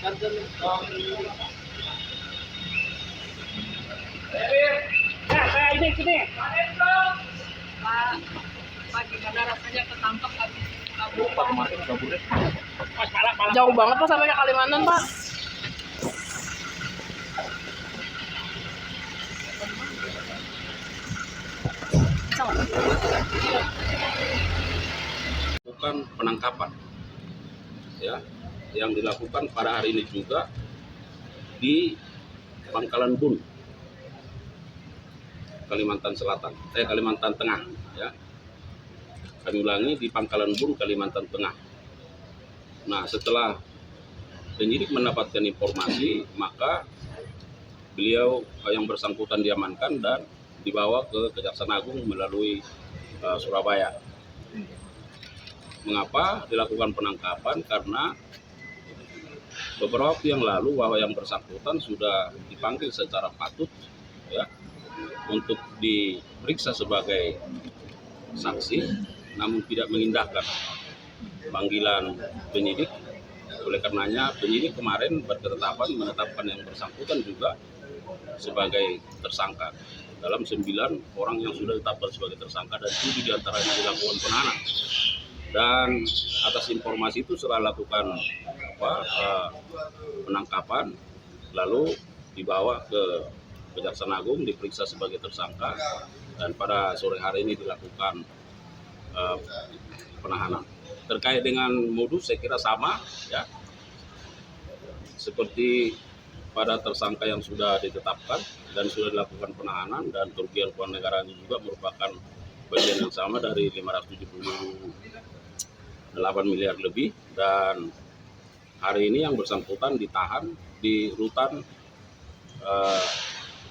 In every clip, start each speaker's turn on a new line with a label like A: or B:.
A: Saya ini sini.
B: Pak, gimana rasanya ketangkep habis kabur?
A: Jauh banget Pak sampai ke Kalimantan Pak.
C: Bukan penangkapan, ya, yang dilakukan pada hari ini juga di Pangkalan Bun, Kalimantan Selatan, Kalimantan Tengah, ya. Kami ulangi, di Pangkalan Bun, Kalimantan Tengah. Nah, setelah penyidik mendapatkan informasi, maka beliau yang bersangkutan diamankan dan dibawa ke Kejaksaan Agung melalui Surabaya. Mengapa dilakukan penangkapan? Karena beberapa waktu yang lalu bahwa yang bersangkutan sudah dipanggil secara patut, ya, untuk diperiksa sebagai saksi, namun tidak mengindahkan panggilan penyidik. Oleh karenanya penyidik kemarin berketetapan menetapkan yang bersangkutan juga sebagai tersangka dalam 9 orang yang sudah ditetapkan sebagai tersangka dan 7 diantaranya dilakukan penahanan. Dan atas informasi itu setelah lakukan penangkapan, lalu dibawa ke Kejaksaan Agung diperiksa sebagai tersangka dan pada sore hari ini dilakukan penahanan. Terkait dengan modus saya kira sama, ya, seperti pada tersangka yang sudah ditetapkan dan sudah dilakukan penahanan, dan kerugian keuangan negara ini juga merupakan bagian yang sama dari 578 miliar lebih. Dan hari ini yang bersangkutan ditahan di rutan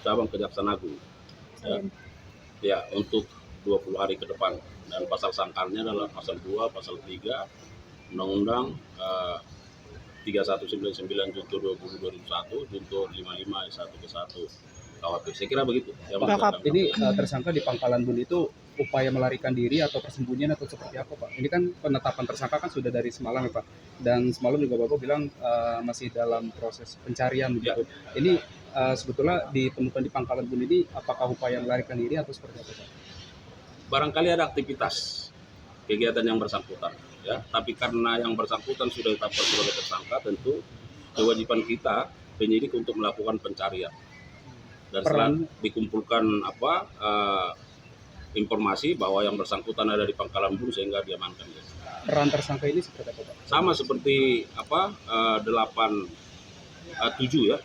C: cabang Kejaksaan Agung, ya, untuk 20 hari ke depan. Dan pasal sangkalnya adalah pasal 2, pasal 3 Undang-Undang 3199 Junto 2001, Junto 55 1 KUHP. Saya kira begitu.
D: Pak, ini tersangka di Pangkalan Bun itu upaya melarikan diri atau persembunyian atau seperti apa, Pak? Ini kan penetapan tersangka kan sudah dari semalam ya, Pak. Dan semalam juga Bapak bilang masih dalam proses pencarian begitu. Ya. Ini sebetulnya ditemukan di Pangkalan Bun ini apakah upaya melarikan diri atau seperti apa, Pak?
C: Barangkali ada aktivitas kegiatan yang bersangkutan, ya. Tapi karena yang bersangkutan sudah ditetapkan sebagai tersangka, tentu kewajiban kita penyidik untuk melakukan pencarian. Dan setelah dikumpulkan informasi bahwa yang bersangkutan ada di Pangkalan Bun sehingga diamankan.
D: Peran tersangka ini seperti apa, Pak?
C: Sama seperti 7 ya,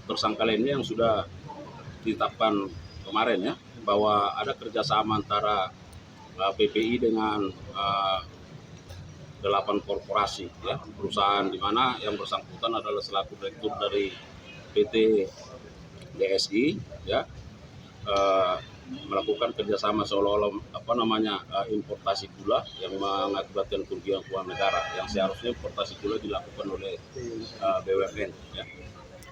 C: tersangka lainnya yang sudah ditetapkan kemarin, ya, bahwa ada kerjasama antara PPI dengan 8 korporasi, ya, perusahaan di mana yang bersangkutan adalah selaku direktur dari PT DSI, ya, melakukan kerjasama seolah-olah importasi gula yang mengakibatkan kerugian keuangan negara yang seharusnya importasi gula dilakukan oleh BUMN, ya.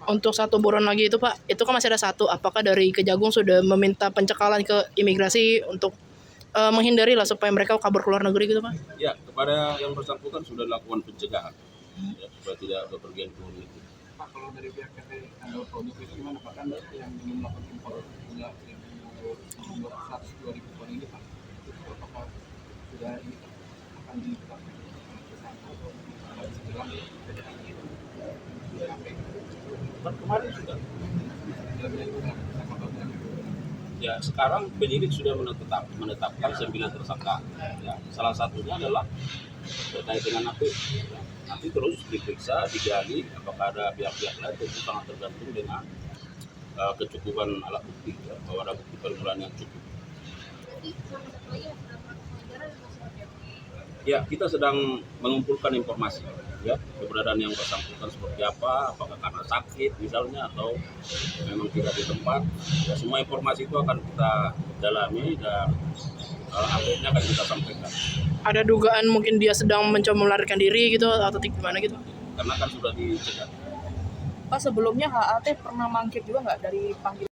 A: Untuk satu buron lagi itu Pak, itu kan masih ada satu. Apakah dari Kejagung sudah meminta pencekalan ke imigrasi untuk menghindari lah supaya mereka kabur ke luar negeri gitu Pak?
C: Ya, kepada yang bersangkutan sudah dilakukan pencegahan, ya, supaya tidak bepergian ke luar negeri.
E: Pak, kalau dari pihak PT Andal Produk itu gimana Pak? Kan yang ingin melakukan impor gula yang jumlah 102.000 ton ini Pak, itu apakah sudah ini akan ditetapkan tersangka atau setelah
C: Kemarin sudah. Ya, sekarang penyidik sudah menetapkan 9 tersangka. Ya, salah satunya adalah terkait dengan napi. Ya, nanti terus diperiksa, digali apakah ada pihak-pihak lain, tentu sangat tergantung dengan kecukupan alat bukti, ya, bahwa ada bukti permulaan yang cukup. Ya, kita sedang mengumpulkan informasi, ya, keberadaan yang bersangkutan seperti apa, apakah karena sakit misalnya atau memang tidak di tempat. Ya, semua informasi itu akan kita dalami dan akhirnya akan kita sampaikan.
A: Ada dugaan mungkin dia sedang mencoba melarikan diri gitu atau gimana gitu?
C: Karena kan sudah dicegah.
B: Pak, sebelumnya HAT pernah mangkir juga nggak dari panggilan?